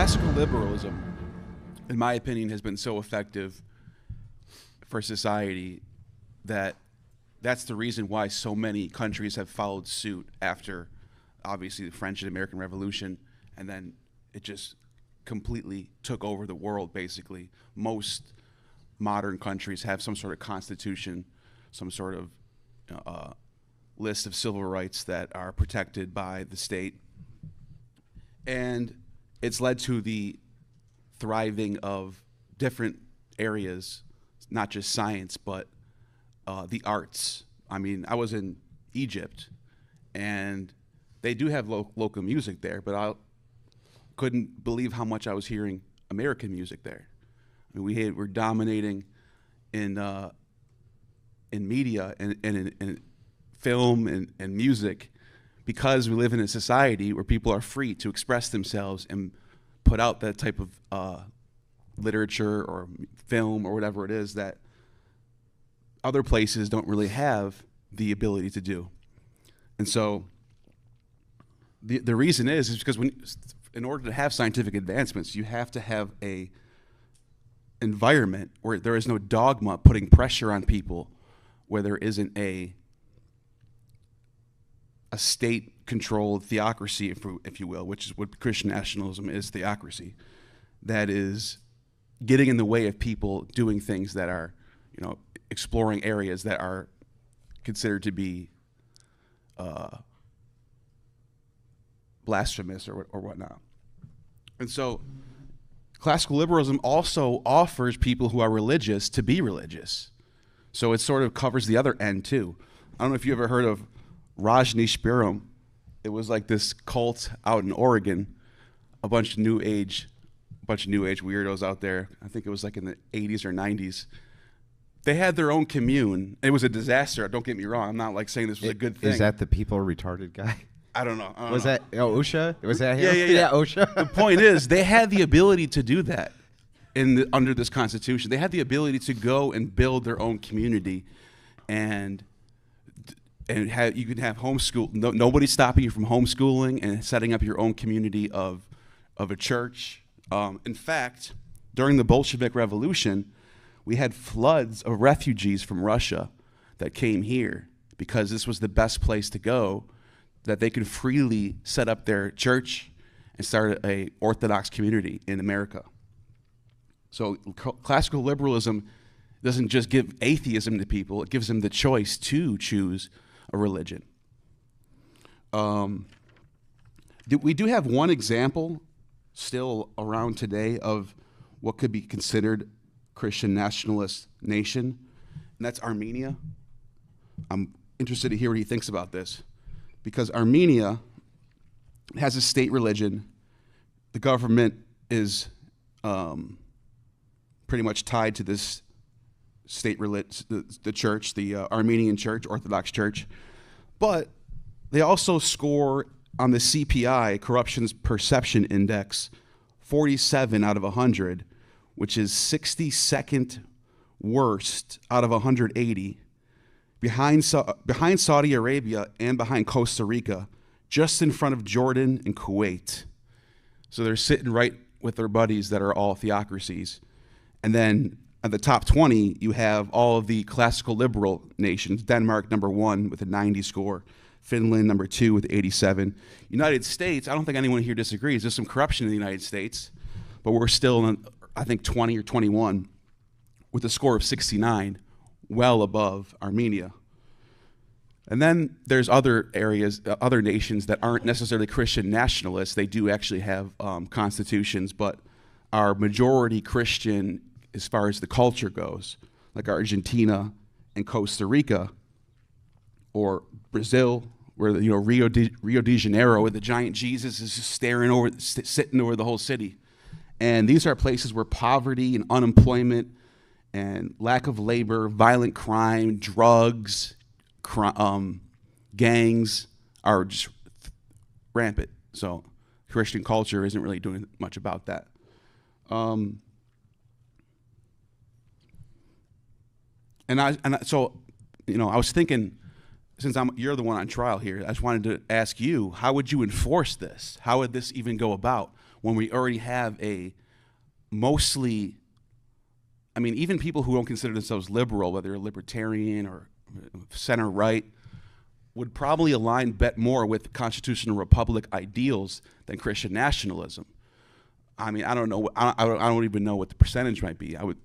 classical liberalism, in my opinion, has been so effective for society that that's the reason why so many countries have followed suit after, obviously, the French and American Revolution, and then it just completely took over the world, basically. Most modern countries have some sort of constitution, some sort of list of civil rights that are protected by the state. And it's led to the thriving of different areas, not just science, but the arts. I mean, I was in Egypt, and they do have local music there, but I couldn't believe how much I was hearing American music there. I mean, we're dominating in media and in film and music, because we live in a society where people are free to express themselves and put out that type of literature or film or whatever it is that other places don't really have the ability to do. And so the reason is because in order to have scientific advancements, you have to have a environment where there is no dogma putting pressure on people, where there isn't a state-controlled theocracy, if you will, which is what Christian nationalism is, theocracy, that is getting in the way of people doing things that are, exploring areas that are considered to be blasphemous or whatnot. And so classical liberalism also offers people who are religious to be religious. So it sort of covers the other end too. I don't know if you ever heard of Rajneeshpuram. It was like this cult out in Oregon, a bunch of new age weirdos out there. I think it was like in the 80s or 90s. They had their own commune. It was a disaster. Don't get me wrong. I'm not like saying this was a good thing. Is that the people retarded guy? I don't know. Was that OSHA? Was that him? Yeah, OSHA. The point is, they had the ability to do that under this Constitution. They had the ability to go and build their own community, and you can have homeschool. Nobody's stopping you from homeschooling and setting up your own community of a church. In fact, during the Bolshevik Revolution, we had floods of refugees from Russia that came here because this was the best place to go, that they could freely set up their church and start a Orthodox community in America. So classical liberalism doesn't just give atheism to people, it gives them the choice to choose a religion. We do have one example still around today of what could be considered Christian nationalist nation, and that's Armenia. I'm interested to hear what he thinks about this, because Armenia has a state religion. The government is pretty much tied to this state religion, the church, the Armenian Church, Orthodox Church, but they also score on the CPI, Corruption's Perception Index, 47 out of 100, which is 62nd worst out of 180, behind Saudi Arabia and behind Costa Rica, just in front of Jordan and Kuwait. So they're sitting right with their buddies that are all theocracies. And then at the top 20, you have all of the classical liberal nations. Denmark, number 1 with a 90 score. Finland, number 2 with 87. United States, I don't think anyone here disagrees. There's some corruption in the United States, but we're still in, I think, 20 or 21 with a score of 69, well above Armenia. And then there's other areas, other nations that aren't necessarily Christian nationalists. They do actually have constitutions, but are majority Christian as far as the culture goes, like Argentina and Costa Rica, or Brazil, where Rio de Janeiro, where the giant Jesus is just sitting over the whole city. And these are places where poverty and unemployment and lack of labor, violent crime, drugs, gangs are just rampant. So Christian culture isn't really doing much about that. So I was thinking, since you're the one on trial here, I just wanted to ask you, how would you enforce this? How would this even go about? when we already have a mostly, I mean, even people who don't consider themselves liberal, whether they're libertarian or center right, would probably align bet more with constitutional republic ideals than Christian nationalism. I mean, I don't know. I don't even know what the percentage might be. I would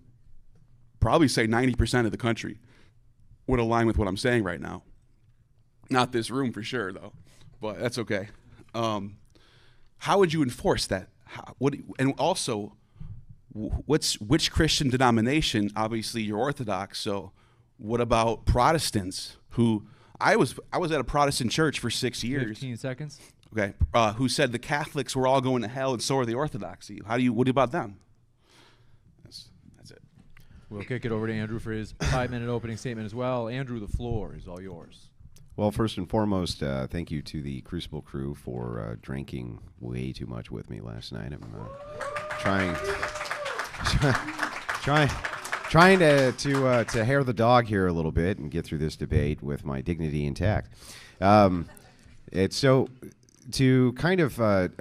probably say 90% of the country would align with what I'm saying right now. Not this room for sure, though, but that's okay. How would you enforce that? And also, which Christian denomination? Obviously, you're Orthodox. So, what about Protestants? Who I was at a Protestant church for 6 years. 15 seconds. Okay, who said the Catholics were all going to hell, and so are the Orthodox. What about them? That's it. We'll kick it over to Andrew for his 5-minute opening statement as well. Andrew, the floor is all yours. Well, first and foremost, thank you to the Crucible crew for drinking way too much with me last night. I'm trying to hair the dog here a little bit and get through this debate with my dignity intact. It's so to kind of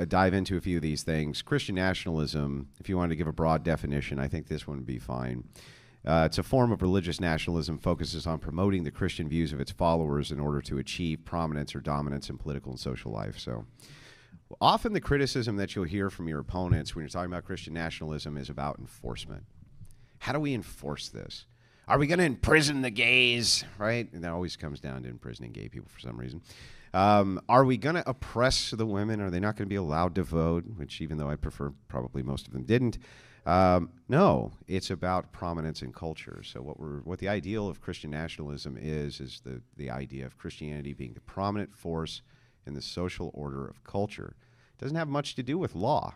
dive into a few of these things. Christian nationalism, if you wanted to give a broad definition, I think this one would be fine. It's a form of religious nationalism, focuses on promoting the Christian views of its followers in order to achieve prominence or dominance in political and social life. So often the criticism that you'll hear from your opponents when you're talking about Christian nationalism is about enforcement. How do we enforce this? Are we going to imprison the gays, right? And that always comes down to imprisoning gay people for some reason. Are we going to oppress the women? Are they not going to be allowed to vote? Which, even though I prefer probably most of them didn't. No, it's about prominence in culture. So what the ideal of Christian nationalism is the idea of Christianity being the prominent force in the social order of culture. It doesn't have much to do with law.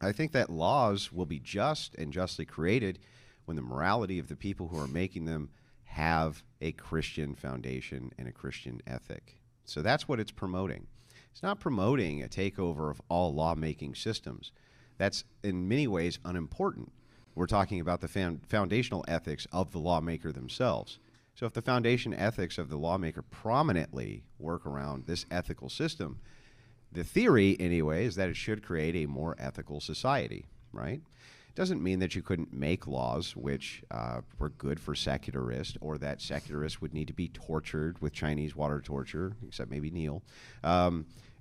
I think that laws will be just and justly created when the morality of the people who are making them have a Christian foundation and a Christian ethic. So that's what it's promoting. It's not promoting a takeover of all lawmaking systems. That's in many ways unimportant. We're talking about the foundational ethics of the lawmaker themselves. So if the foundation ethics of the lawmaker prominently work around this ethical system, the theory, anyway, is that it should create a more ethical society, right? It doesn't mean that you couldn't make laws which were good for secularists, or that secularists would need to be tortured with Chinese water torture, except maybe Neil.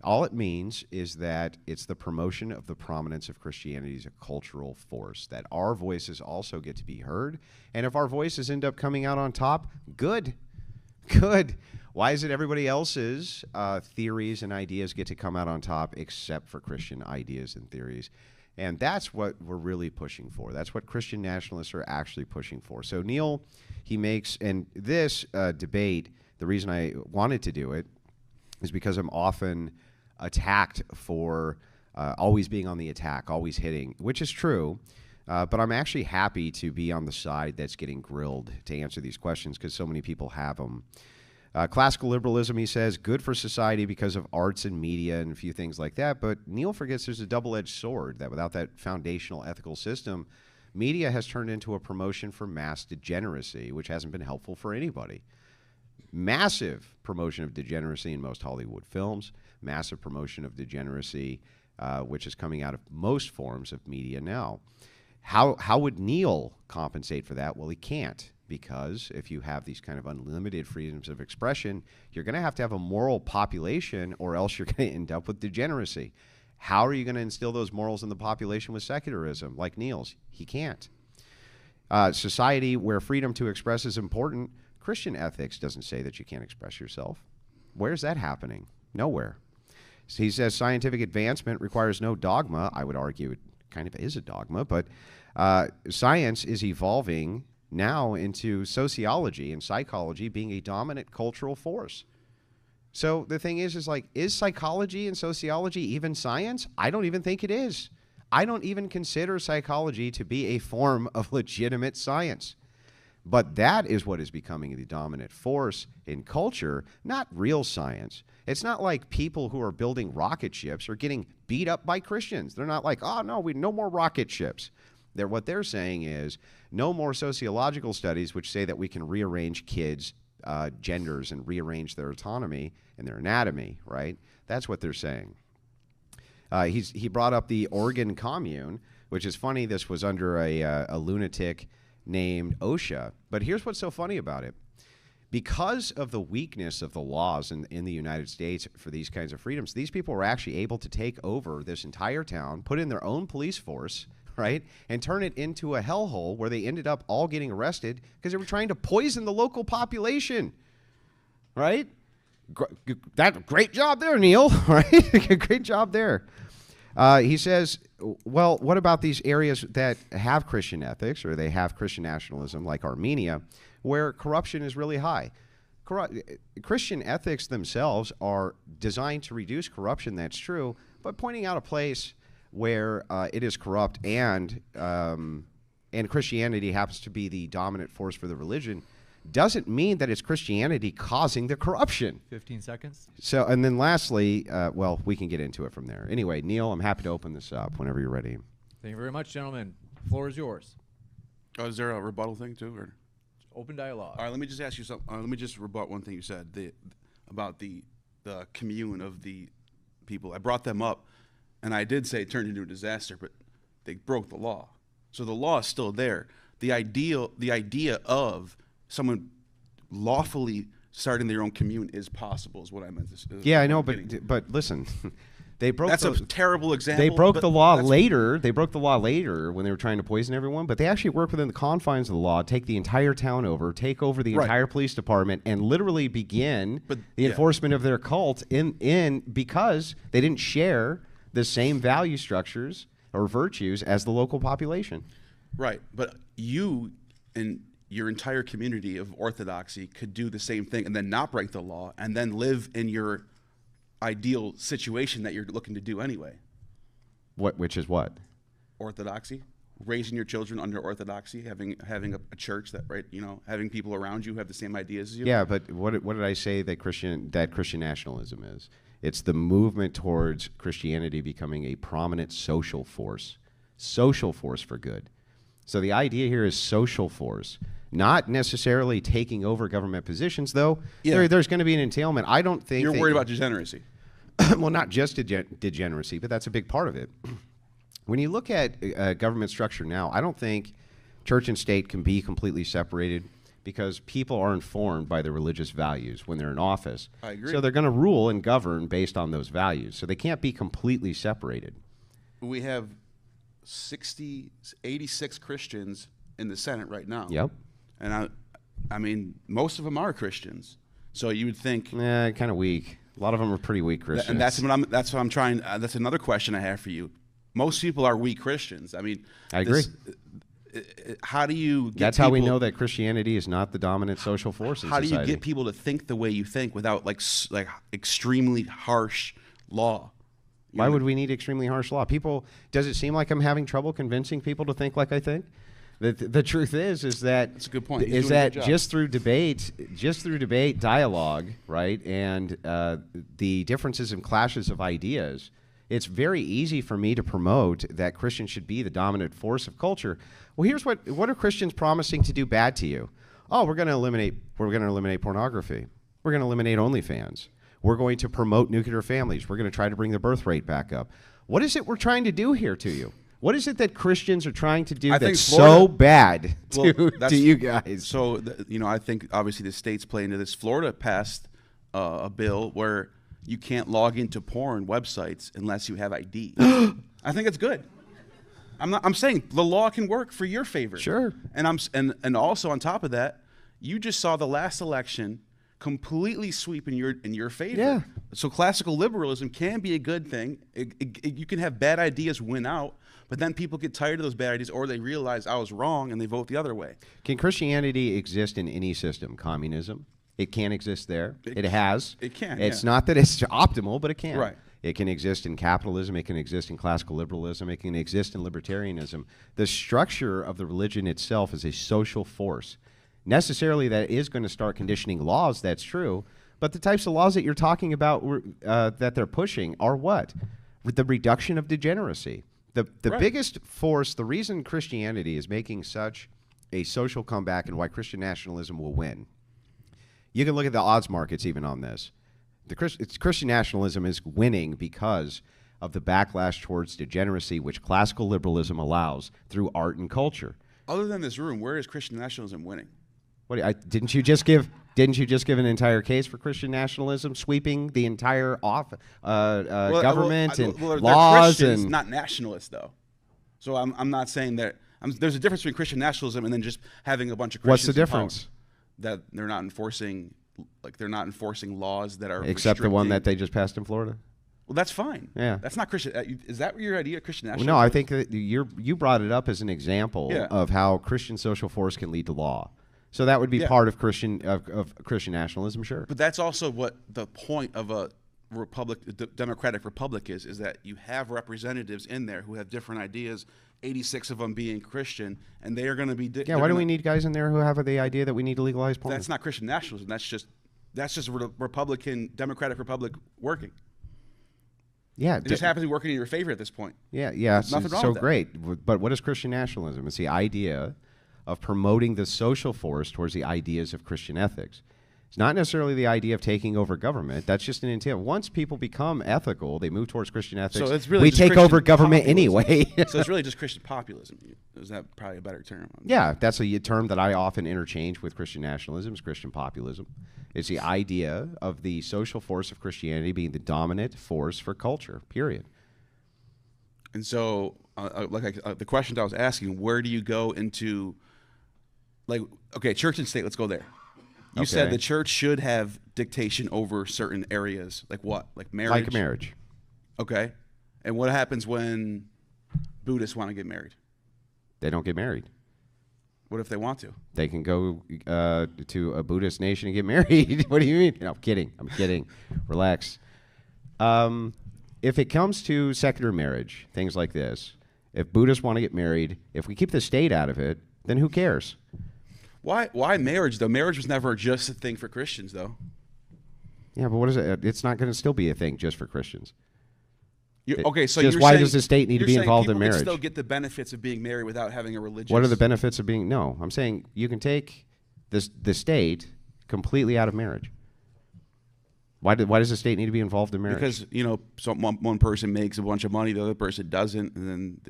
All it means is that it's the promotion of the prominence of Christianity as a cultural force, that our voices also get to be heard. And if our voices end up coming out on top, good. Good. Why is it everybody else's theories and ideas get to come out on top except for Christian ideas and theories? And that's what we're really pushing for. That's what Christian nationalists are actually pushing for. So Neil, he makes, and this debate, the reason I wanted to do it is because I'm often attacked for always being on the attack, always hitting, which is true. But I'm actually happy to be on the side that's getting grilled to answer these questions because so many people have them. Classical liberalism, he says, good for society because of arts and media and a few things like that. But Neil forgets there's a double-edged sword, that without that foundational ethical system, media has turned into a promotion for mass degeneracy, which hasn't been helpful for anybody. Massive promotion of degeneracy in most Hollywood films, massive promotion of degeneracy, which is coming out of most forms of media now. How would Neil compensate for that? Well, he can't, because if you have these kind of unlimited freedoms of expression, you're going to have a moral population, or else you're going to end up with degeneracy. How are you going to instill those morals in the population with secularism, like Neil's? He can't. Society where freedom to express is important, Christian ethics doesn't say that you can't express yourself. Where's that happening? Nowhere. He says scientific advancement requires no dogma. I would argue it kind of is a dogma, but science is evolving now into sociology and psychology being a dominant cultural force. So the thing is psychology and sociology even science? I don't even think it is. I don't even consider psychology to be a form of legitimate science. But that is what is becoming the dominant force in culture, not real science. It's not like people who are building rocket ships are getting beat up by Christians. They're not like, oh, no, no more rocket ships. What they're saying is no more sociological studies which say that we can rearrange kids' genders and rearrange their autonomy and their anatomy, right? That's what they're saying. He brought up the Oregon Commune, which is funny. This was under a lunatic named OSHA. But here's what's so funny about it. Because of the weakness of the laws in the United States for these kinds of freedoms, these people were actually able to take over this entire town, put in their own police force, right, and turn it into a hellhole where they ended up all getting arrested because they were trying to poison the local population, right? Great job there, Neil, right? Great job there. He says, well, what about these areas that have Christian ethics or they have Christian nationalism, like Armenia, where corruption is really high? Christian ethics themselves are designed to reduce corruption, that's true, but pointing out a place where it is corrupt and Christianity happens to be the dominant force for the religion doesn't mean that it's Christianity causing the corruption. 15 seconds. So, and then lastly, well, we can get into it from there. Anyway, Neil, I'm happy to open this up whenever you're ready. Thank you very much, gentlemen. The floor is yours. Oh, is there a rebuttal thing too? Or? Open dialogue. All right, let me just ask you something. Let me just rebut one thing you said about the commune of the people. I brought them up, and I did say it turned into a disaster, but they broke the law. So the law is still there. The idea of someone lawfully starting their own commune is possible, is what I meant to say. Yeah, I know, but listen, they broke. That's a terrible example. They broke the law later. They broke the law later when they were trying to poison everyone. But they actually worked within the confines of the law, take the entire town over, take over the entire police department, and literally begin the enforcement of their cult because they didn't share the same value structures or virtues as the local population. Right, but you and your entire community of Orthodoxy could do the same thing and then not break the law and then live in your ideal situation that you're looking to do anyway. Which is what? Orthodoxy, raising your children under Orthodoxy, having a church that, right, having people around you who have the same ideas as you. Yeah, but what did I say that Christian nationalism is? It's the movement towards Christianity becoming a prominent social force for good. So the idea here is social force, not necessarily taking over government positions, though. Yeah. There's going to be an entailment. I don't think you're worried about degeneracy. Well, not just degeneracy, but that's a big part of it. When you look at government structure now, I don't think church and state can be completely separated because people are informed by their religious values when they're in office. I agree. So they're going to rule and govern based on those values. So they can't be completely separated. We have 86 Christians in the Senate right now. Yep. And I mean, most of them are Christians. So you would think, kind of weak. A lot of them are pretty weak Christians. And that's what I'm trying. That's another question I have for you. Most people are weak Christians. I mean, I agree. How do you get That's how we know that Christianity is not the dominant social force in society. How do you get people to think the way you think without like extremely harsh law? Why would we need extremely harsh law? Does it seem like I'm having trouble convincing people to think like I think? The truth is that that's a good point. Is that just through debate, dialogue, right, and the differences and clashes of ideas, it's very easy for me to promote that Christians should be the dominant force of culture. Well, here's what are Christians promising to do bad to you? Oh, we're going to eliminate pornography. We're going to eliminate OnlyFans. We're going to promote nuclear families. We're going to try to bring the birth rate back up. What is it we're trying to do here to you? What is it that Christians are trying to do that's so bad to you guys? So, I think obviously the states play into this. Florida passed a bill where you can't log into porn websites unless you have ID. I think it's good. I'm saying the law can work for your favor. Sure. And also on top of that, you just saw the last election completely sweep in your favor. Yeah. So classical liberalism can be a good thing. You can have bad ideas win out, but then people get tired of those bad ideas, or they realize I was wrong and they vote the other way. Can Christianity exist in any system? Communism? It can exist there. It has. It can. It's not that it's optimal, but it can. Right. It can exist in capitalism. It can exist in classical liberalism. It can exist in libertarianism. The structure of the religion itself is a social force. Necessarily, that is going to start conditioning laws. That's true. But the types of laws that you're talking about that they're pushing are what? The reduction of degeneracy. The biggest force, the reason Christianity is making such a social comeback and why Christian nationalism will win. You can look at the odds markets even on this. Christian nationalism is winning because of the backlash towards degeneracy which classical liberalism allows through art and culture. Other than this room, where is Christian nationalism winning? Didn't you just give an entire case for Christian nationalism, sweeping the entire government and they're laws Christians, and not nationalists, though. So I'm not saying that. There's a difference between Christian nationalism and then just having a bunch of Christians. What's the difference? That they're not enforcing laws that are except the one restricting- that they just passed in Florida. Well, that's fine. Yeah. That's not Christian. Is that your idea of Christian Well, nationalism? no, I think that you brought it up as an example Yeah. of how Christian social force can lead to law. So that would be Yeah. part of Christian nationalism, sure. But that's also what the point of a democratic republic is that you have representatives in there who have different ideas, 86 of them being Christian, and they are going to be... Yeah, why do we need guys in there who have the idea that we need to legalize porn? That's not Christian nationalism. That's just democratic republic working. Yeah, It just happens to be working in your favor at this point. yeah. There's nothing wrong so with that. great. But what is Christian nationalism? It's the idea of promoting the social force towards the ideas of Christian ethics. It's not necessarily the idea of taking over government. That's just an intent. Once people become ethical, they move towards Christian ethics. So it's really we just take Christian over government populism. anyway. So it's really just Christian populism. Is that probably a better term? Yeah, that's a term that I often interchange with Christian nationalism, is Christian populism. It's the idea of the social force of Christianity being the dominant force for culture, period. And so, the question I was asking, where do you go into, church and state, let's go there. You said Okay. the church should have dictation over certain areas. Like what? Like marriage? Like marriage. Okay. And what happens when Buddhists want to get married? They don't get married. What if they want to? They can go to a Buddhist nation and get married. What do you mean? No, I'm kidding. Relax. If it comes to secular marriage, things like this, if Buddhists want to get married, if we keep the state out of it, then who cares? Why marriage, though? Marriage was never just a thing for Christians, though. Yeah, but what is it? It's not going to still be a thing just for Christians. Okay, so just you're why saying, does the state need to be involved in people marriage? can still get the benefits of being married without having a religious... What are the benefits of being... No, I'm saying you can take the state completely out of marriage. Why does the state need to be involved in marriage? Because, one person makes a bunch of money, the other person doesn't, and then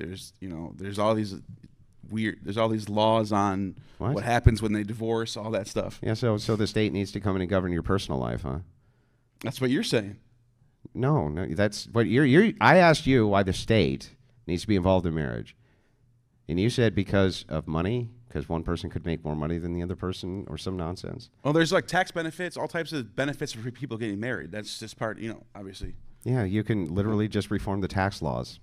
there's all these laws on what happens when they divorce, all that stuff. Yeah, so the state needs to come in and govern your personal life, huh? That's what you're saying. No, that's what you're. I asked you why the state needs to be involved in marriage, and you said because of money, because one person could make more money than the other person, or some nonsense. Well, there's like tax benefits, all types of benefits for people getting married. That's just part, obviously. Yeah, you can literally just reform the tax laws.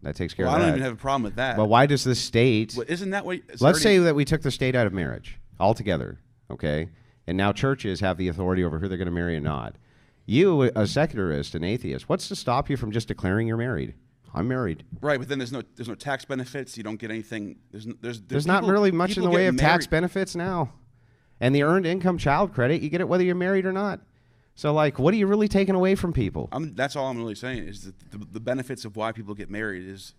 That takes care of that. I don't even have a problem with that. But why does the state? Well, isn't that what? Let's say that we took the state out of marriage altogether, okay? And now churches have the authority over who they're going to marry and not. You, a secularist, an atheist, what's to stop you from just declaring you're married? I'm married. Right, but then there's no tax benefits. You don't get anything. There's not really much in the way of tax benefits now. And the earned income child credit, you get it whether you're married or not. So, what are you really taking away from people? That's all I'm really saying is that the benefits of why people get married is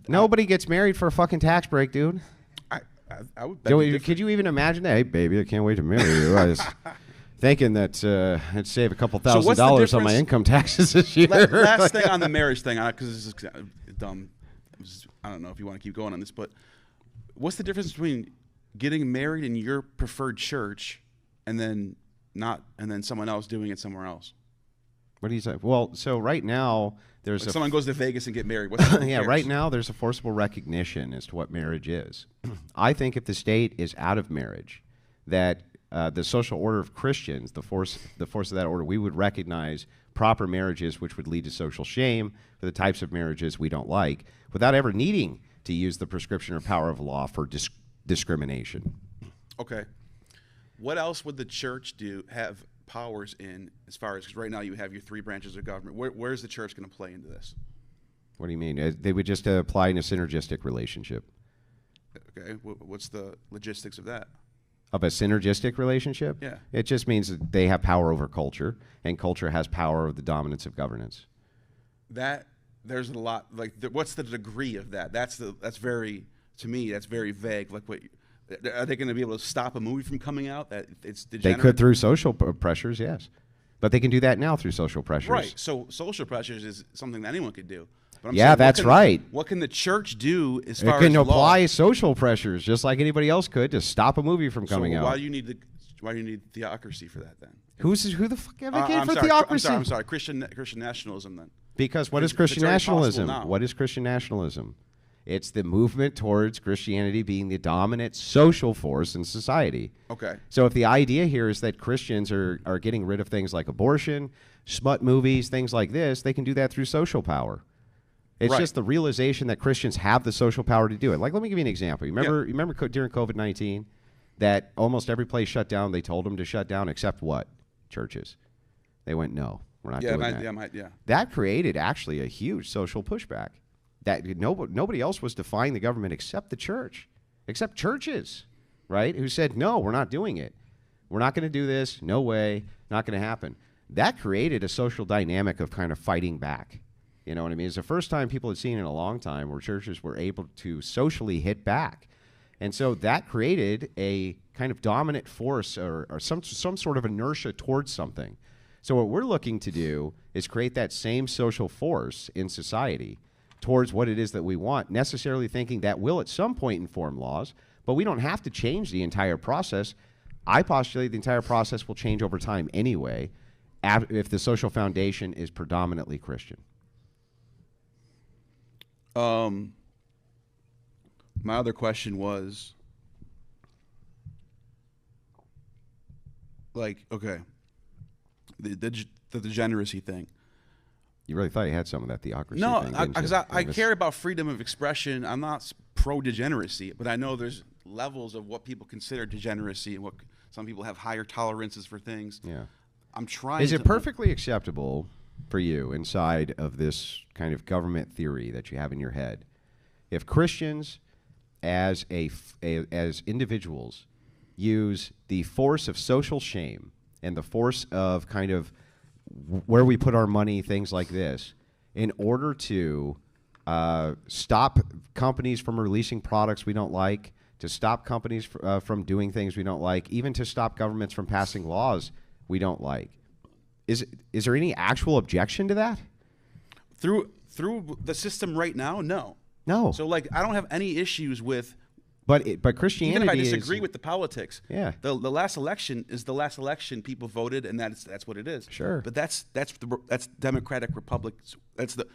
Nobody gets married for a fucking tax break, dude. I would bet could you even imagine that? Hey, baby, I can't wait to marry you. I was thinking that I'd save a couple $1,000 on my income taxes this year. Last thing on the marriage thing, because this is dumb. I don't know if you want to keep going on this, but what's the difference between getting married in your preferred church and then someone else doing it somewhere else? What do you say? Well, so right now there's someone goes to Vegas and get married. Yeah, right now there's a forcible recognition as to what marriage is. I think if the state is out of marriage, that the social order of Christians, the force of that order, we would recognize proper marriages, which would lead to social shame for the types of marriages we don't like, without ever needing to use the prescription or power of law for discrimination. Okay. What else would the church have powers in, as far as, because right now you have your three branches of government. Where's the church going to play into this? What do you mean? They would just apply in a synergistic relationship. Okay. What's the logistics of that? Of a synergistic relationship? Yeah. It just means that they have power over culture, and culture has power over the dominance of governance. There's a lot, what's the degree of that? That's very vague. Are they going to be able to stop a movie from coming out that it's degenerate? They could through social pressures, yes. But they can do that now through social pressures. Right. So social pressures is something that anyone could do. But I'm Yeah, saying, that's right. What can the church do as It far can as apply law? social pressures just like anybody else could to stop a movie from coming So out. why do you need theocracy for that then? Who the fuck advocated for I'm sorry, theocracy? I'm sorry. Christian nationalism then. Because what is It's Christian already possible nationalism? now. What is Christian nationalism? It's the movement towards Christianity being the dominant social force in society. Okay. So if the idea here is that Christians are getting rid of things like abortion, smut movies, things like this, they can do that through social power. It's Right. just the realization that Christians have the social power to do it. Like, let me give you an example. You remember during COVID-19 that almost every place shut down, they told them to shut down except what? Churches. They went, no, we're not doing that. That created actually a huge social pushback. That nobody else was defying the government except the church, except churches, right? Who said, no, we're not doing it. We're not going to do this. No way. Not going to happen. That created a social dynamic of kind of fighting back. You know what I mean? It's the first time people had seen in a long time where churches were able to socially hit back. And so that created a kind of dominant force or some sort of inertia towards something. So what we're looking to do is create that same social force in society towards what it is that we want, necessarily thinking that will at some point inform laws, but we don't have to change the entire process. I postulate the entire process will change over time anyway if the social foundation is predominantly Christian. My other question was, like, okay, the degeneracy thing. You really thought you had some of that theocracy No, thing, didn't because you? I care about freedom of expression. I'm not pro-degeneracy, but I know there's levels of what people consider degeneracy and what some people have higher tolerances for things. Yeah. I'm trying Is to... it perfectly acceptable for you inside of this kind of government theory that you have in your head if Christians as as individuals use the force of social shame and the force of kind of where we put our money, things like this, in order to stop companies from releasing products we don't like, to stop companies from doing things we don't like, even to stop governments from passing laws we don't like? Is there any actual objection to that? Through the system right now, no. No. So, like, I don't have any issues with... But Christianity, even if I disagree with the politics, yeah, the last election is the last election. People voted, and that's what it is. Sure. But that's Democratic Republic. That's the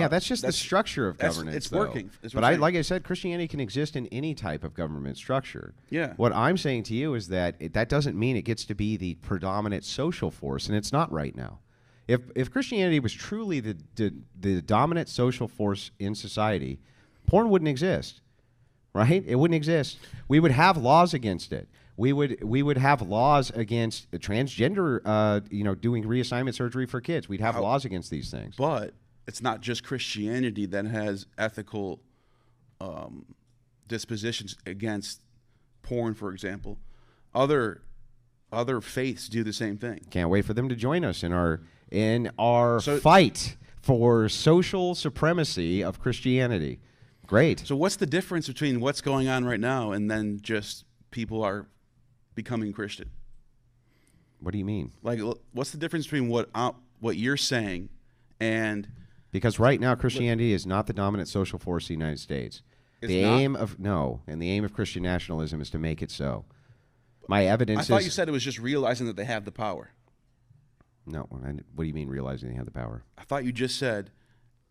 that's just the structure of governance. It's though. working. But like I said, Christianity can exist in any type of government structure. Yeah. What I'm saying to you is that that doesn't mean it gets to be the predominant social force, and it's not right now. If Christianity was truly the dominant social force in society, porn wouldn't exist. Right? It wouldn't exist. We would have laws against it. We would have laws against transgender, doing reassignment surgery for kids. We'd have laws against these things. But it's not just Christianity that has ethical dispositions against porn, for example. Other faiths do the same thing. Can't wait for them to join us in our fight for social supremacy of Christianity. Great. So what's the difference between what's going on right now and then just people are becoming Christian? What do you mean? Like, what's the difference between what you're saying and... Because right now Christianity is not the dominant social force of the United States. And the aim of Christian nationalism is to make it so. My evidence is... I thought you said it was just realizing that they have the power. No. What do you mean realizing they have the power? I thought you just said...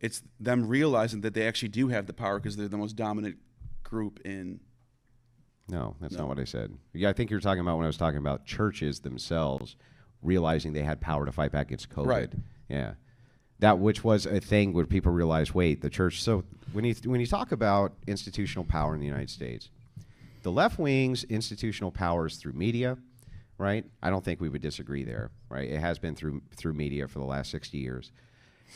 It's them realizing that they actually do have the power because they're the most dominant group in... No, that's not what I said. Yeah, I think you're talking about when I was talking about churches themselves realizing they had power to fight back against COVID. Right. Yeah. That which was a thing where people realized, wait, the church... So when you talk about institutional power in the United States, the left wing's institutional power is through media, right? I don't think we would disagree there, right? It has been through media for the last 60 years.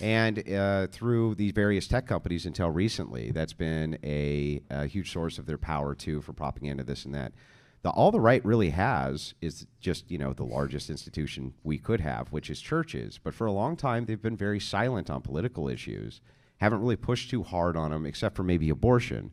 And through these various tech companies until recently, that's been a huge source of their power, too, for propaganda, this and that. All the right really has is just, the largest institution we could have, which is churches. But for a long time, they've been very silent on political issues, haven't really pushed too hard on them, except for maybe abortion,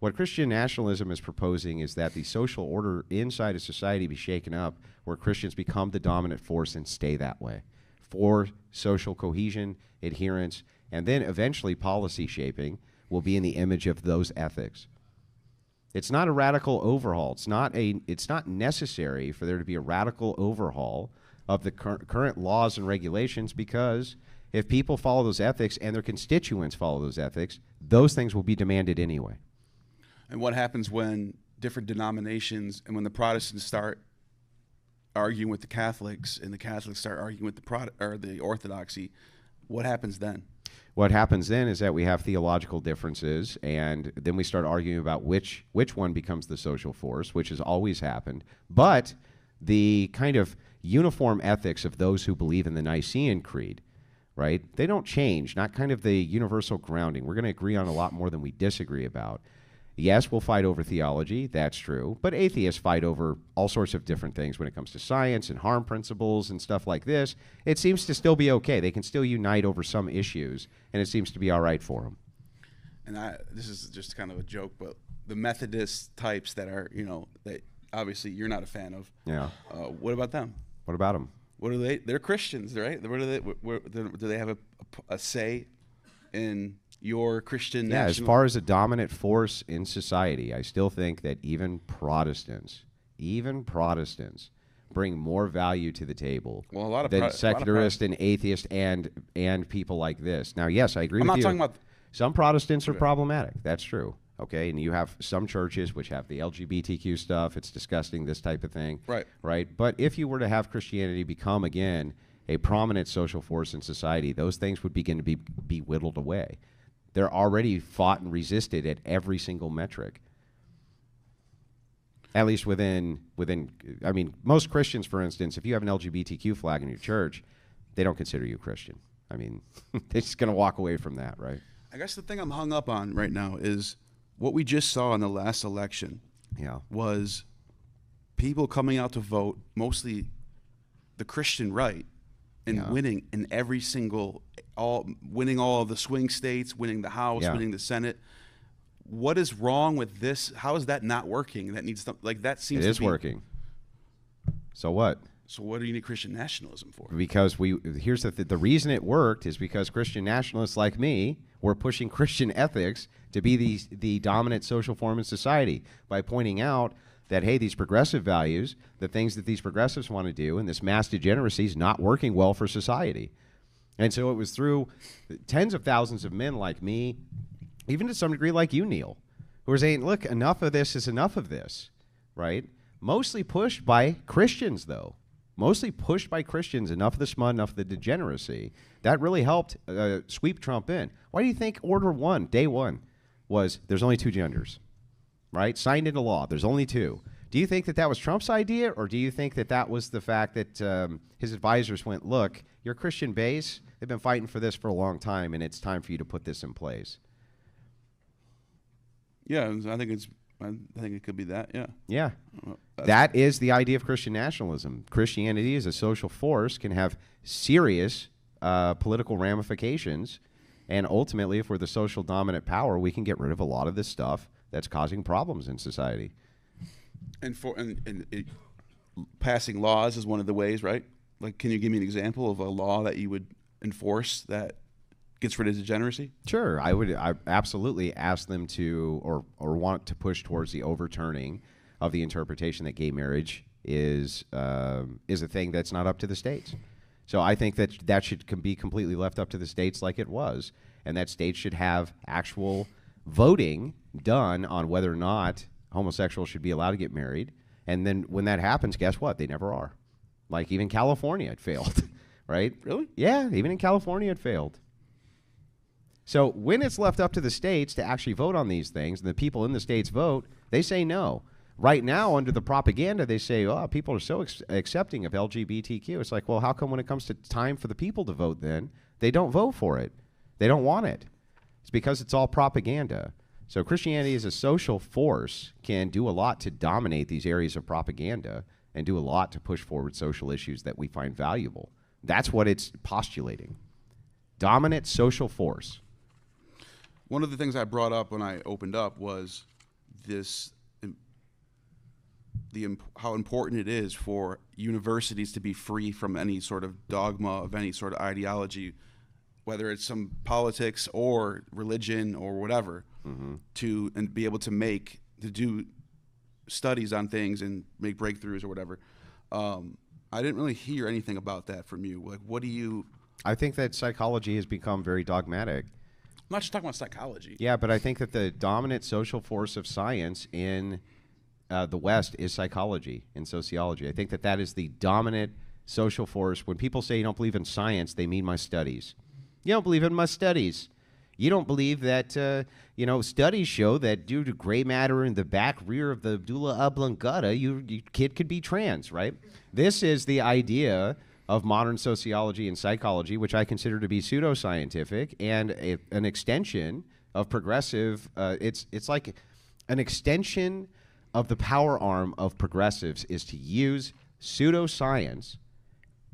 What Christian nationalism is proposing is that the social order inside of society be shaken up, where Christians become the dominant force and stay that way for social cohesion, adherence, and then eventually policy shaping will be in the image of those ethics. It's not a radical overhaul. It's not necessary for there to be a radical overhaul of the current laws and regulations, because if people follow those ethics and their constituents follow those ethics, those things will be demanded anyway. And what happens when different denominations and when the Protestants start arguing with the Catholics and the Catholics start arguing with the Orthodoxy? What happens then? What happens then is that we have theological differences, and then we start arguing about which one becomes the social force, which has always happened. But the kind of uniform ethics of those who believe in the Nicene Creed, right, they don't change, not kind of the universal grounding. We're going to agree on a lot more than we disagree about. Yes, we'll fight over theology, that's true, but atheists fight over all sorts of different things when it comes to science and harm principles and stuff like this. It seems to still be okay. They can still unite over some issues, and it seems to be all right for them. And this is just kind of a joke, but the Methodist types that are, that obviously you're not a fan of. Yeah. What about them? What about them? What are they? They're Christians, right? Do they have a say in your Christian national? As far as a dominant force in society, I still think that even Protestants bring more value to the table than secularists and atheists and people like this. Now, yes, I agree with you. I'm not talking about... Some Protestants are problematic. That's true. Okay, and you have some churches which have the LGBTQ stuff. It's disgusting, this type of thing. Right. But if you were to have Christianity become, again, a prominent social force in society, those things would begin to be whittled away. They're already fought and resisted at every single metric. At least within, I mean, most Christians, for instance, if you have an LGBTQ flag in your church, they don't consider you Christian. I mean, they're just going to walk away from that, right? I guess the thing I'm hung up on right now is what we just saw in the last election was people coming out to vote, mostly the Christian right, and winning in every single, winning all of the swing states, winning the House, winning the Senate. What is wrong with this? How is that not working? That needs to, that seems to be. It is working. So what? So what do you need Christian nationalism for? Because here's the reason it worked is because Christian nationalists like me were pushing Christian ethics to be the dominant social form in society by pointing out that, hey, these progressive values, the things that these progressives want to do, and this mass degeneracy is not working well for society. And so it was through tens of thousands of men like me, even to some degree like you, Neil, who are saying, look, enough of this is enough of this, right? Mostly pushed by Christians, though. Mostly pushed by Christians, enough of the smut, enough of the degeneracy. That really helped sweep Trump in. Why do you think Order 1, Day 1, was there's only two genders, right? Signed into law. There's only two. Do you think that was Trump's idea, or do you think that was the fact that his advisors went, look, your Christian base, they've been fighting for this for a long time, and it's time for you to put this in place? Yeah, I think it could be that, yeah. Yeah. That is the idea of Christian nationalism. Christianity as a social force can have serious political ramifications, and ultimately, if we're the social dominant power, we can get rid of a lot of this stuff that's causing problems in society. And passing laws is one of the ways, right? Can you give me an example of a law that you would enforce that gets rid of degeneracy? Sure, I absolutely ask them to or want to push towards the overturning of the interpretation that gay marriage is a thing that's not up to the states. So I think that should be completely left up to the states like it was, and that states should have actual voting done on whether or not homosexuals should be allowed to get married. And then when that happens, guess what? They never are. Like even California, it failed, right? Really? Yeah, even in California, it failed. So when it's left up to the states to actually vote on these things, and the people in the states vote, they say no. Right now, under the propaganda, they say, oh, people are so accepting of LGBTQ. It's like, well, how come when it comes to time for the people to vote then, they don't vote for it? They don't want it. It's because it's all propaganda. So Christianity as a social force can do a lot to dominate these areas of propaganda and do a lot to push forward social issues that we find valuable. That's what it's postulating. Dominant social force. One of the things I brought up when I opened up was this how important it is for universities to be free from any sort of dogma of any sort of ideology, whether it's some politics or religion or whatever, and be able to do studies on things and make breakthroughs or whatever. I didn't really hear anything about that from you. Like, what do you? I think that psychology has become very dogmatic. I'm not just talking about psychology. Yeah, but I think that the dominant social force of science in the West is psychology and sociology. I think that that is the dominant social force. When people say you don't believe in science, they mean my studies. You don't believe in my studies. You don't believe that, studies show that due to gray matter in the back rear of the medulla oblongata, your kid could be trans, right? This is the idea of modern sociology and psychology, which I consider to be pseudoscientific and an extension of progressive. It's like an extension of the power arm of progressives is to use pseudoscience,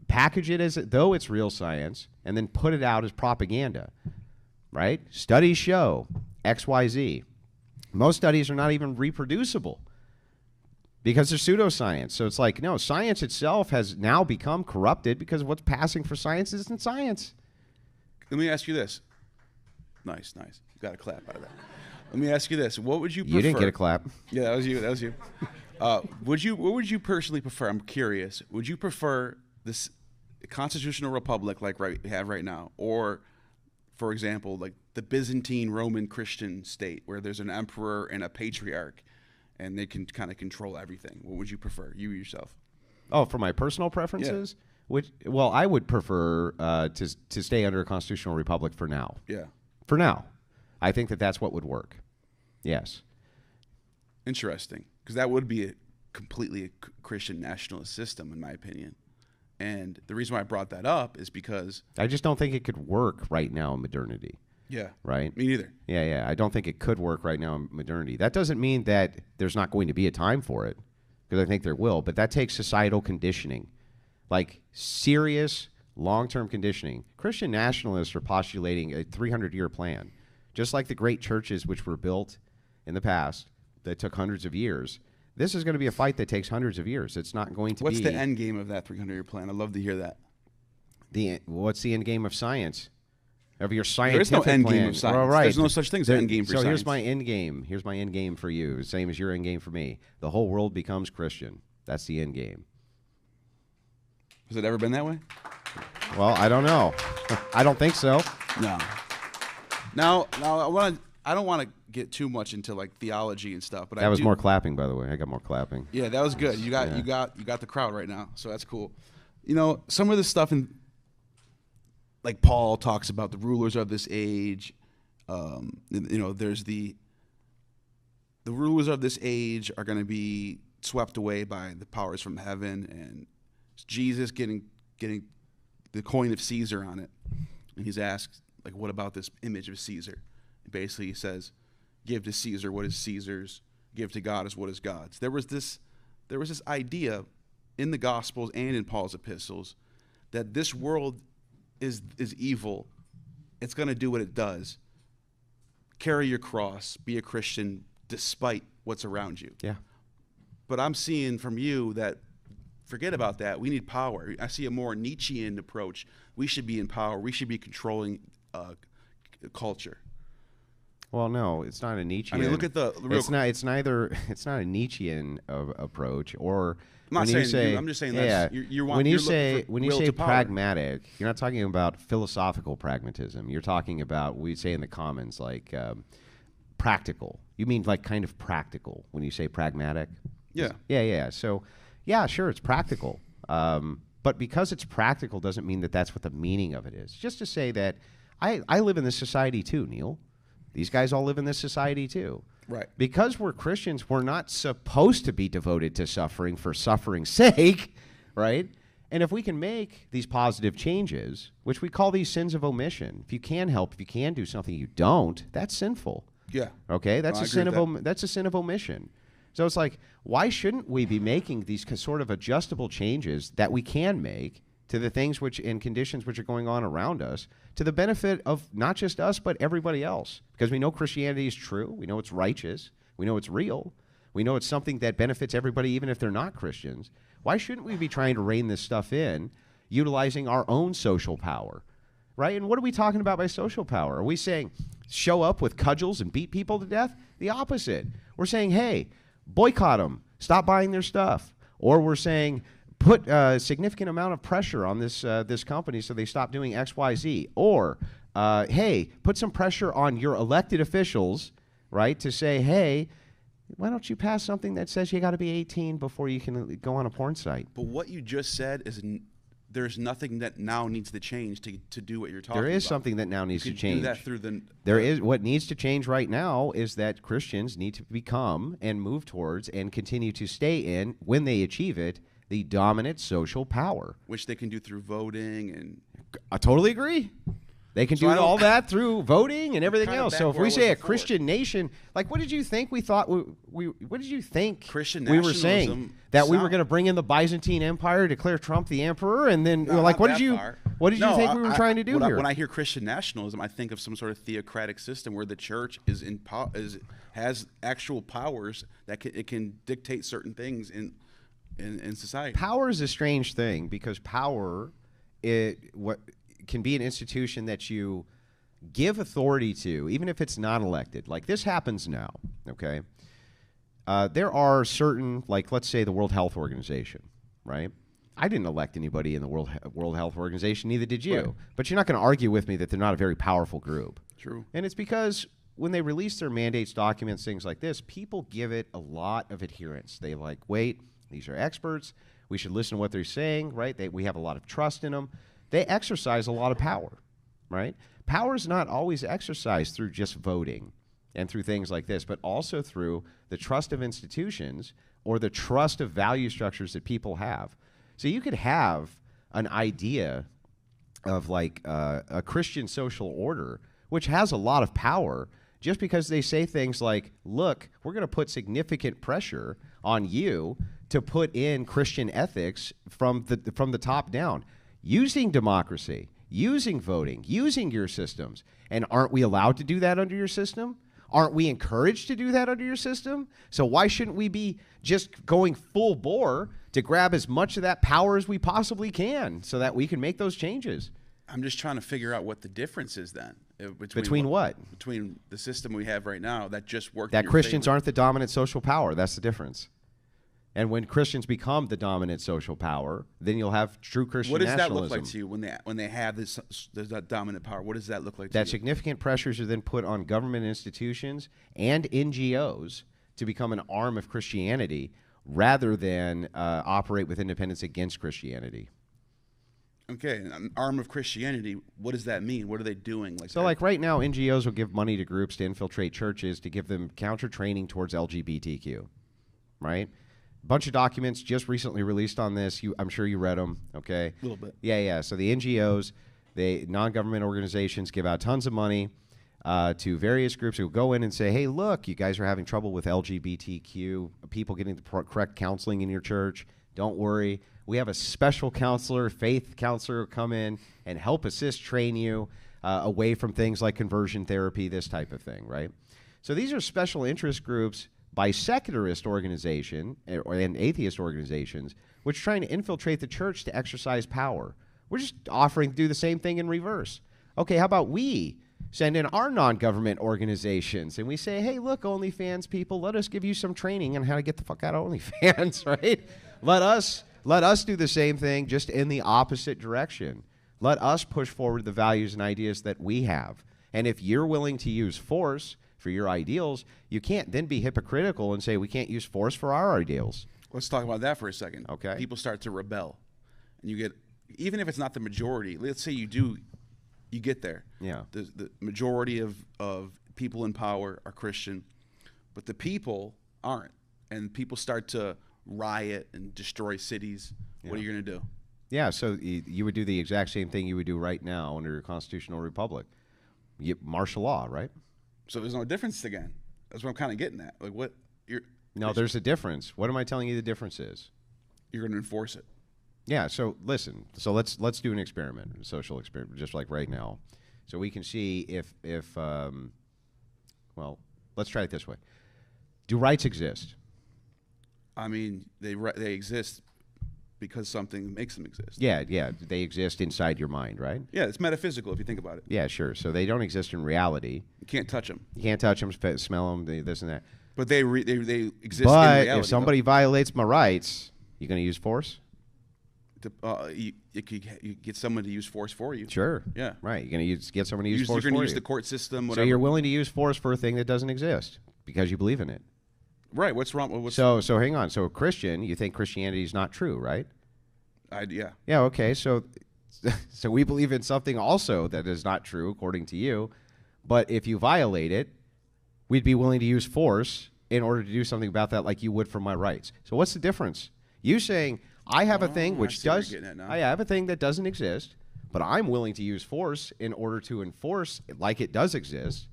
package it as though it's real science, and then put it out as propaganda, right? Studies show X, Y, Z. Most studies are not even reproducible because they're pseudoscience. So it's like, no, science itself has now become corrupted because what's passing for science isn't science. Let me ask you this. Nice. You got a clap out of that. Let me ask you this. What would you prefer? You didn't get a clap. Yeah, that was you. What would you personally prefer? I'm curious. Would you prefer this constitutional republic like we have right now, or, for example, like the Byzantine Roman Christian state where there's an emperor and a patriarch and they can kind of control everything? What would you prefer, you yourself? Oh, for my personal preferences? Yeah. I would prefer to stay under a constitutional republic for now. Yeah. For now. I think that that's what would work. Yes. Interesting. Because that would be completely a Christian nationalist system, in my opinion. And the reason why I brought that up is because I just don't think it could work right now in modernity. Yeah. Right? Me neither. Yeah. I don't think it could work right now in modernity. That doesn't mean that there's not going to be a time for it, because I think there will, but that takes societal conditioning, like serious long-term conditioning. Christian nationalists are postulating a 300-year plan, just like the great churches which were built in the past that took hundreds of years. This is going to be a fight that takes hundreds of years. It's not going to What's the end game of that 300-year plan? I'd love to hear that. What's the end game of science? Of your scientific There is no end plan. game of science. Well, right. There's no such thing as an end game for science. So here's my end game. Here's my end game for you. Same as your end game for me. The whole world becomes Christian. That's the end game. Has it ever been that way? Well, I don't know. I don't think so. No. Now I don't want to get too much into like theology and stuff, but that was more clapping, by the way. I got more clapping. Yeah, that was good. You got the crowd right now, so that's cool. You know, some of the stuff in, like Paul talks about the rulers of this age. There's the rulers of this age are going to be swept away by the powers from heaven, and Jesus getting the coin of Caesar on it, and he's asked, like, what about this image of Caesar? And basically, he says, give to Caesar what is Caesar's, give to God as what is God's. There was this idea in the Gospels and in Paul's epistles that this world is evil. It's going to do what it does. Carry your cross, be a Christian despite what's around you. Yeah. But I'm seeing from you that forget about that. We need power. I see a more Nietzschean approach. We should be in power. We should be controlling culture. Well, no, it's not a Nietzschean. I mean, look at the real. It's not a Nietzschean approach, or I'm not saying you, I'm just saying that's when you say pragmatic, you're not talking about philosophical pragmatism. You're talking about, we say in the Commons, like practical. You mean like kind of practical when you say pragmatic? Yeah. Yeah. So, yeah, sure, it's practical. But because it's practical doesn't mean that that's what the meaning of it is. Just to say that I live in this society too, Neil. These guys all live in this society too. Right. Because we're Christians, we're not supposed to be devoted to suffering for suffering's sake, right? And if we can make these positive changes, which we call these sins of omission, if you can help, if you can do something you don't, that's sinful. Yeah. Okay? That's a sin of omission. So it's like, why shouldn't we be making these sort of adjustable changes that we can make to the things which in conditions which are going on around us to the benefit of not just us but everybody else? Because we know Christianity is true, we know it's righteous, We know it's real. We know it's something that benefits everybody, even if they're not Christians. Why shouldn't we be trying to rein this stuff in, utilizing our own social power, right? And what are we talking about by social power? Are we saying show up with cudgels and beat people to death? The opposite. We're saying, hey, boycott them. Stop buying their stuff. Or we're saying put a significant amount of pressure on this company so they stop doing X, Y, Z. Or, hey, put some pressure on your elected officials, right, to say, hey, why don't you pass something that says you got to be 18 before you can go on a porn site? But what you just said is there's nothing that now needs to change to do what you're talking about. There is something that now needs to change. Do that through the. There is what needs to change right now is that Christians need to become and move towards and continue to stay in, when they achieve it, the dominant social power. Which they can do through voting and. I totally agree. They can do all that through voting and everything else. So if we say a Christian nation, like what did you think we thought what did you think Christian we were saying? That we were going to bring in the Byzantine Empire, declare Trump the emperor, and then like what did you think we were trying to do here? When I hear Christian nationalism, I think of some sort of theocratic system where the church has actual powers that it can dictate certain things in society. Power is a strange thing because power can be an institution that you give authority to, even if it's not elected. Like this happens now, okay? There are certain, like let's say the World Health Organization, right? I didn't elect anybody in the World Health Organization, neither did you. Right. But you're not going to argue with me that they're not a very powerful group. True. And it's because when they release their mandates, documents, things like this, people give it a lot of adherence. They like, wait, these are experts. We should listen to what they're saying, right? We have a lot of trust in them. They exercise a lot of power, right? Power is not always exercised through just voting and through things like this, but also through the trust of institutions or the trust of value structures that people have. So you could have an idea of like a Christian social order, which has a lot of power, just because they say things like, look, we're going to put significant pressure on you to put in Christian ethics from the top down. Using democracy, using voting, using your systems. And aren't we allowed to do that under your system? Aren't we encouraged to do that under your system? So why shouldn't we be just going full bore to grab as much of that power as we possibly can so that we can make those changes? I'm just trying to figure out what the difference is then. Between what? Between the system we have right now that just works. That Christians aren't the dominant social power. That's the difference. And when Christians become the dominant social power, then you'll have true Christian nationalism. What does that look like to you when they have this dominant power? What does that look like to you? That significant pressures are then put on government institutions and NGOs to become an arm of Christianity rather than operate with independence against Christianity. Okay, an arm of Christianity, what does that mean? What are they doing? Like right now, NGOs will give money to groups to infiltrate churches to give them counter-training towards LGBTQ, right? Bunch of documents just recently released on this. I'm sure you read them, okay? A little bit. Yeah. So the NGOs, non-government organizations give out tons of money to various groups who go in and say, hey, look, you guys are having trouble with LGBTQ, people getting the correct counseling in your church. Don't worry. We have a special counselor, faith counselor, come in and help assist, train you away from things like conversion therapy, this type of thing, right? So these are special interest groups by secularist organization and atheist organizations, which are trying to infiltrate the church to exercise power. We're just offering to do the same thing in reverse. Okay, how about we send in our non-government organizations and we say, hey, look, OnlyFans people, let us give you some training on how to get the fuck out of OnlyFans, right? Let us do the same thing, just in the opposite direction. Let us push forward the values and ideas that we have. And if you're willing to use force for your ideals, you can't then be hypocritical and say we can't use force for our ideals. Let's talk about that for a second. Okay. People start to rebel. And you get, even if it's not the majority, let's say you get there. Yeah. The majority of people in power are Christian, but the people aren't. And people start to riot and destroy cities. Yeah. What are you going to do? Yeah, so you would do the exact same thing you would do right now under a constitutional republic. You martial law, right? So there's no difference again. That's what I'm kind of getting at. Like what No, there's a difference. What am I telling you the difference is? You're going to enforce it. Yeah, so listen. So let's do an experiment, a social experiment, just like right now. So we can see if well, let's try it this way. Do rights exist? I mean, they exist because something makes them exist. Yeah, yeah. They exist inside your mind, right? Yeah, it's metaphysical if you think about it. Yeah, sure. So they don't exist in reality. You can't touch them. You can't touch them, smell them, this and that. But they exist in But reality. if somebody violates my rights, you going to use force? You get someone to use force for you. Sure. Yeah. Right. You're going to get someone to use force You're going for to use you. the court system, So whatever. you're willing to use force for a thing that doesn't exist because you believe in it. Right. What's wrong? So hang on. So a Christian, you think Christianity is not true, right? Yeah. Yeah, okay. So we believe in something also that is not true according to you, but if you violate it, we'd be willing to use force in order to do something about that like you would for my rights. So what's the difference? You saying I have a thing which does I have a thing that doesn't exist, but I'm willing to use force in order to enforce it like it does exist.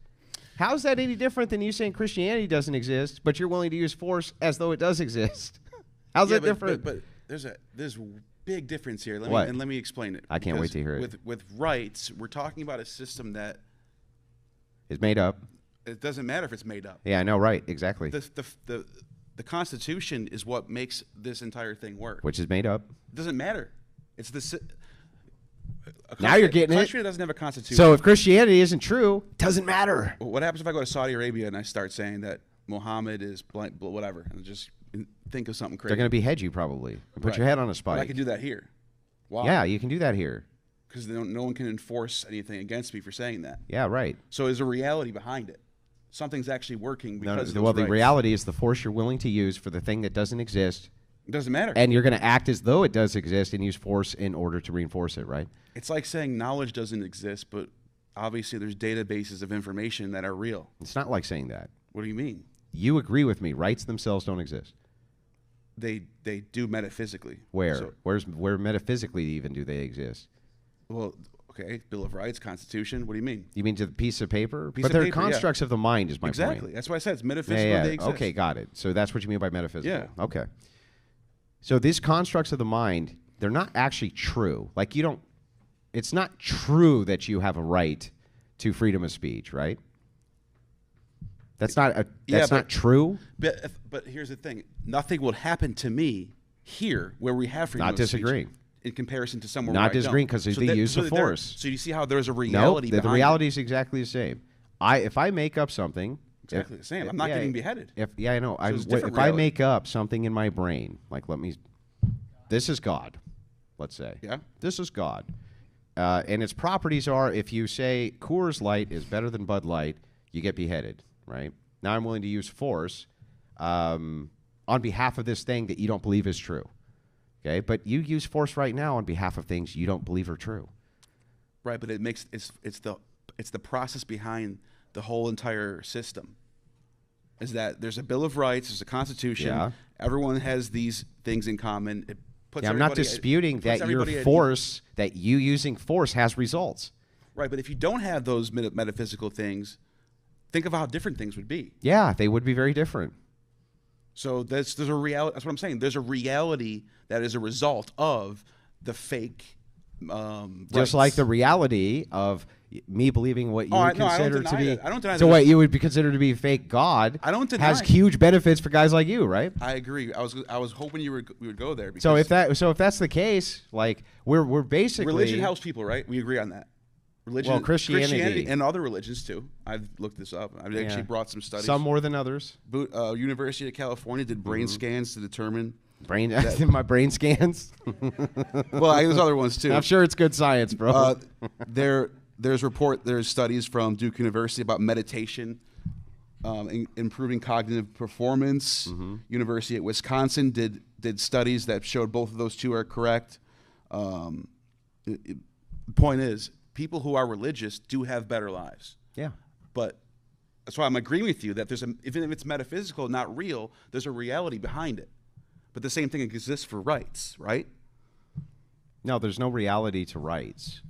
How's that any different than you saying Christianity doesn't exist, but you're willing to use force as though it does exist? How's that different? But there's a big difference here. What? Let me explain it. I can't wait to hear it. With rights, we're talking about a system that It's made up. it doesn't matter if it's made up. Yeah, I know, right, exactly. The Constitution is what makes this entire thing work. Which is made up. It doesn't matter. It's the Now you're getting a it. country that doesn't have a constitution. So if Christianity isn't true, it doesn't matter. What happens if I go to Saudi Arabia and I start saying that Muhammad is whatever, and just think of something crazy? They're going to behead you probably. And put Right. your head on a But spike. I can do that here. Why? Yeah, you can do that here. Because no one can enforce anything against me for saying that. Yeah, right. So there's a reality behind it. Something's actually working because of those Well, the rights. reality is the force you're willing to use for the thing that doesn't exist, It doesn't matter. and you're going to act as though it does exist and use force in order to reinforce it, right? It's like saying knowledge doesn't exist, but obviously there's databases of information that are real. It's not like saying that. What do you mean? You agree with me. Rights themselves don't exist. They do metaphysically. Where? So, Where metaphysically even do they exist? well, okay, Bill of Rights, Constitution. What do you mean? You mean to the piece of paper? Piece But of they're paper, yeah. constructs of the mind is my Exactly. point. That's why I said it's Yeah, metaphysical. yeah. They exist. Okay, got it. So that's what you mean by metaphysical. Yeah. Okay. So these constructs of the mind, they're not actually true. Like you don't, it's not true that you have a right to freedom of speech, right? That's not true. But here's the thing: nothing will happen to me here where we have freedom Not of speech disagreeing. in comparison to somewhere Not where I don't. disagreeing, 'cause of the use of force. So you see how there's a No, reality the behind reality it. is exactly the same. If I make up something, Exactly the same. I'm not getting beheaded. Yeah, I know. it's different If I reality. make up something in my brain, like this is God, let's say. Yeah. This is God. And its properties are, if you say Coors Light is better than Bud Light, you get beheaded, right? Now I'm willing to use force on behalf of this thing that you don't believe is true. Okay, but you use force right now on behalf of things you don't believe are true. Right, but it's the process behind the whole entire system. Is that there's a Bill of Rights, there's a Constitution. Yeah. Everyone has these things in common. It puts Yeah, I'm not everybody- disputing puts that your everybody at force, that you using force has results. Right, but if you don't have those metaphysical things, think of how different things would be. Yeah, they would be very different. So there's a reality. That's what I'm saying. There's a reality that is a result of the fake. Just rights. like the reality of me believing what you would No, I don't consider to deny be. that. I don't deny so that. what you would consider to be fake God. I don't deny. has huge benefits for guys like you, right? I agree. I was hoping we would go there. Because So if that's the case, like we're basically religion helps people, right? We agree on that. Religion, Well, Christianity. and other religions too. I've looked this up. I've actually brought some studies. some more than others. University of California did brain scans to determine. My brain scans. Well, there's other ones too. I'm sure it's good science, bro. There's studies from Duke University about meditation, improving cognitive performance. University at Wisconsin did studies that showed both of those two are correct. The point is, people who are religious do have better lives. Yeah. But that's why I'm agreeing with you that even if it's metaphysical, not real, there's a reality behind it. But the same thing exists for rights, right? No, there's no reality to rights.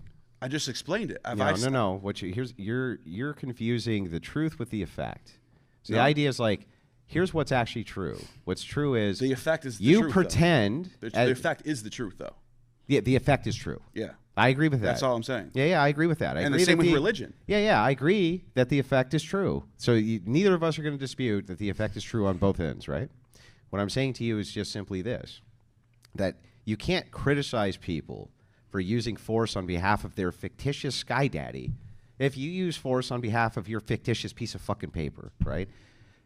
I just explained it. No. You're confusing the truth with the effect. So the No. idea is like, here's what's actually true. What's true is The effect is the you truth, pretend though. The effect is the truth, though. the effect is true. Yeah. I agree with that. That's all I'm saying. Yeah, I agree with that. And the same with religion. Yeah, I agree that the effect is true. So neither of us are going to dispute that the effect is true on both ends, right? What I'm saying to you is just simply this, that you can't criticize people for using force on behalf of their fictitious sky daddy if you use force on behalf of your fictitious piece of fucking paper, right?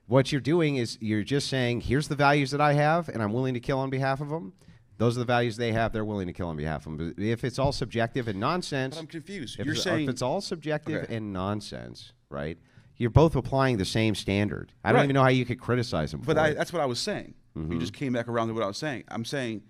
What you're doing is you're just saying, here's the values that I have, and I'm willing to kill on behalf of them. Those are the values they have. They're willing to kill on behalf of them. But if it's all subjective and nonsense... But I'm confused. If You're saying... If it's all subjective and nonsense, right, you're both applying the same standard. I don't even know how you could criticize them for it. That's what I was saying. You just came back around to what I was saying. I'm saying,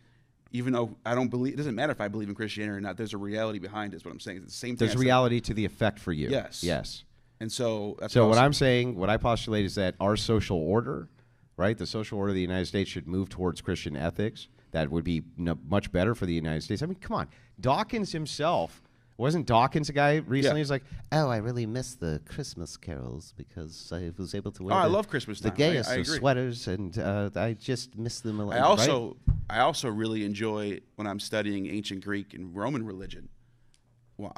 even though I don't believe... It doesn't matter if I believe in Christianity or not. There's a reality behind it is what I'm saying. It's the same thing. There's reality to the effect for you. Yes. Yes. And so... what I'm saying, what I postulate is that our social order, right, the social order of the United States should move towards Christian ethics. That would be much better for the United States. I mean, come on. Dawkins himself, wasn't Dawkins a guy recently? He's like, oh, I really miss the Christmas carols because I was able to wear I love Christmas the time. gayest I of agree. sweaters, and I just miss them a lot. I also really enjoy when I'm studying ancient Greek and Roman religion. Well,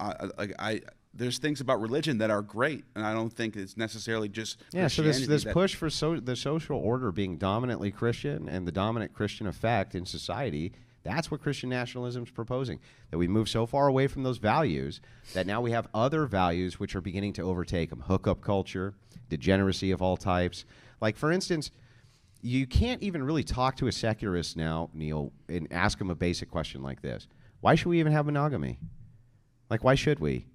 there's things about religion that are great, and I don't think it's necessarily just so this push for the social order being dominantly Christian and the dominant Christian effect in society, that's what Christian nationalism is proposing, that we move so far away from those values that now we have other values which are beginning to overtake them. Hookup culture, degeneracy of all types. Like, for instance, you can't even really talk to a secularist now, Neil, and ask him a basic question like this. Why should we even have monogamy? Like, why should we?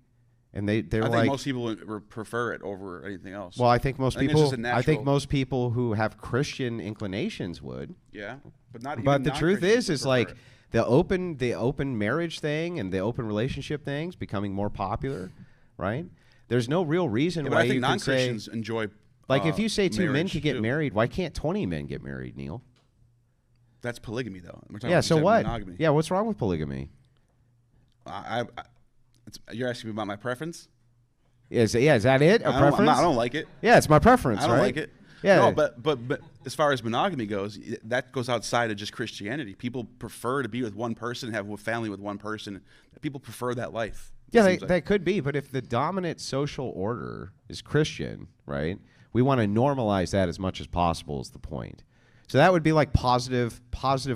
And they're I like, think most people would prefer it over anything else. well, I think most it's people. just a natural... I think most people who have Christian inclinations would. Yeah, but not. But even the truth is like it. the open marriage thing and the open relationship things becoming more popular, right? There's no real reason why I think you can say. non-Christians enjoy. Like, if you say 2 men could get too. married, why can't 20 men get married, Neil? That's polygamy, though. We're talking Yeah. about So what? monogamy. Yeah. What's wrong with polygamy? You're asking me about my preference? Is that it? A preference? I don't like it. Yeah, it's my preference. I don't right? like it. Yeah. No, but as far as monogamy goes, that goes outside of just Christianity. People prefer to be with one person, have a family with one person. People prefer that life. Yeah, that could be. But if the dominant social order is Christian, right, we want to normalize that as much as possible is the point. So that would be like positive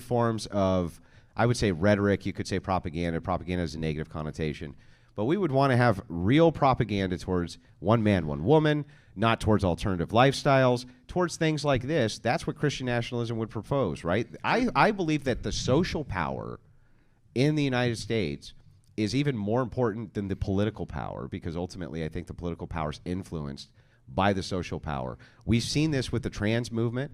forms of, I would say, rhetoric. You could say propaganda. Propaganda has a negative connotation. But we would want to have real propaganda towards one man, one woman, not towards alternative lifestyles, towards things like this. That's what Christian nationalism would propose, right? I believe that the social power in the United States is even more important than the political power, because ultimately I think the political power is influenced by the social power. We've seen this with the trans movement,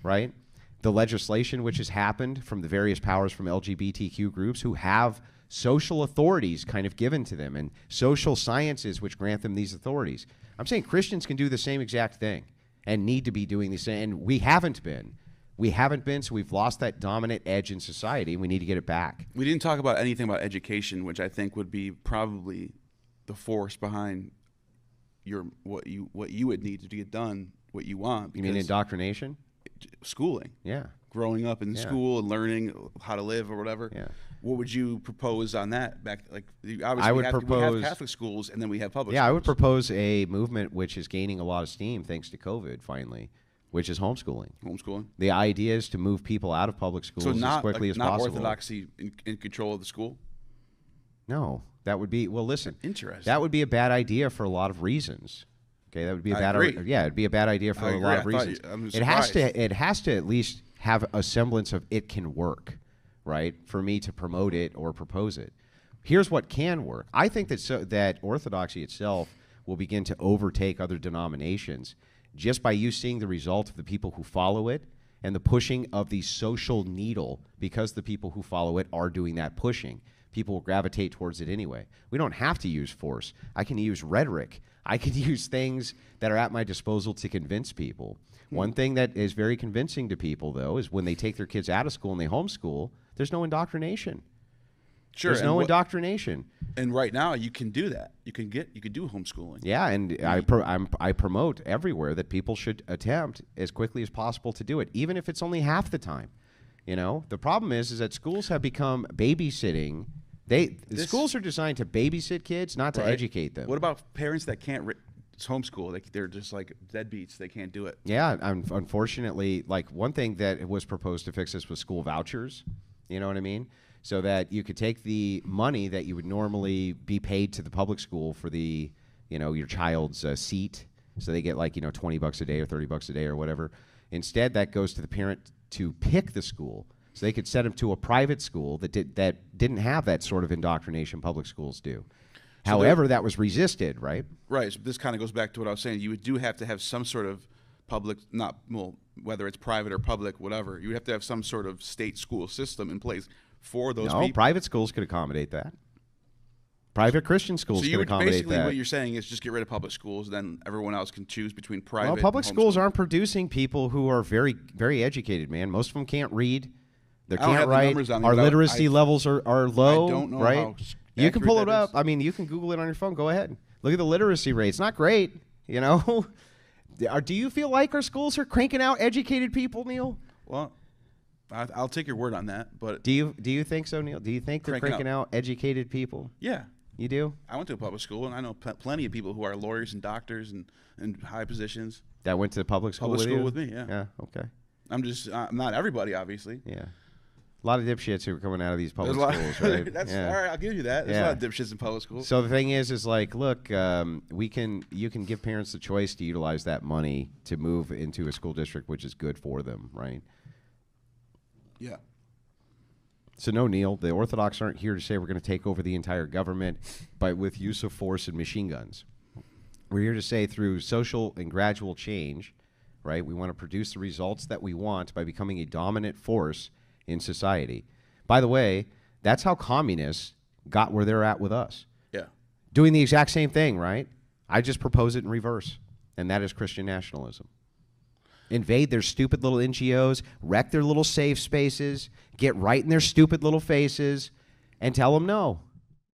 right? The legislation which has happened from the various powers from LGBTQ groups who have social authorities kind of given to them and social sciences which grant them these authorities. I'm saying Christians can do the same exact thing and need to be doing the same. And we haven't been. So we've lost that dominant edge in society, and we need to get it back. We didn't talk about anything about education, which I think would be probably the force behind what you would need to get done, what you want. You mean indoctrination? Schooling. Yeah. Growing up in school and learning how to live or whatever. Yeah. What would you propose on that? Obviously, we have Catholic schools and then we have public schools. Yeah, I would propose a movement which is gaining a lot of steam thanks to COVID finally, which is homeschooling. Homeschooling. The idea is to move people out of public schools as quickly as not possible. Orthodoxy in control of the school? No, that would be, well, listen. Interesting. That would be a bad idea for a lot of reasons. Okay, that would be a bad idea. Yeah, it'd be a bad idea for a lot of reasons. It has to at least have a semblance of it can work, right? For me to promote it or propose it. Here's what can work. I think that Orthodoxy itself will begin to overtake other denominations just by you seeing the result of the people who follow it and the pushing of the social needle, because the people who follow it are doing that pushing. People will gravitate towards it anyway. We don't have to use force. I can use rhetoric. I can use things that are at my disposal to convince people. One thing that is very convincing to people, though, is when they take their kids out of school and they homeschool, there's no indoctrination. Sure. There's no indoctrination. And right now, you can do that. You can do homeschooling. Yeah, and I promote everywhere that people should attempt as quickly as possible to do it, even if it's only half the time. You know, the problem is that schools have become babysitting. Schools are designed to babysit kids, not to educate them. What about parents that can't homeschool? They're just like deadbeats. They can't do it. Yeah, unfortunately, like one thing that was proposed to fix this was school vouchers. You know what I mean? So that you could take the money that you would normally be paid to the public school for the, your child's seat. So they get like, $20 a day or $30 a day or whatever. Instead, that goes to the parent to pick the school. So they could send them to a private school that didn't have that sort of indoctrination public schools do. So however, that was resisted, right? Right. So this kind of goes back to what I was saying. You do have to have some sort of public, whether it's private or public, whatever. You have to have some sort of state school system in place for those people. Private schools could accommodate that. Private Christian schools could accommodate basically that. What you're saying is just get rid of public schools, then everyone else can choose between private. Well, public and schools homeschool. aren't producing people who are very, very educated, man. Most of them can't read. They I don't can't have the write. numbers on me, Our but literacy levels are low. I don't know right? how You can pull accurate it that up. is. I mean, you can Google it on your phone. Go ahead. Look at the literacy rate. It's not great. Do you feel like our schools are cranking out educated people, Neil? Well, I'll take your word on that. But Do you think so, Neil? Do you think they're cranking out educated people? Yeah. You do? I went to a public school, and I know plenty of people who are lawyers and doctors and high positions. That went to public school Public with school you? with me, yeah. Yeah, okay. I'm not everybody, obviously. Yeah. A lot of dipshits who are coming out of these public There's a schools, right? That's Yeah. all right. I'll give you that. There's a lot of dipshits in public school. So the thing is like, look, you can give parents the choice to utilize that money to move into a school district which is good for them, right? Yeah. So no, Neil, the Orthodox aren't here to say we're going to take over the entire government with use of force and machine guns. We're here to say through social and gradual change, right? We want to produce the results that we want by becoming a dominant force in society. By the way, that's how communists got where they're at with us. Yeah. Doing the exact same thing, right? I just propose it in reverse, and that is Christian nationalism. Invade their stupid little NGOs, wreck their little safe spaces, get right in their stupid little faces, and tell them no.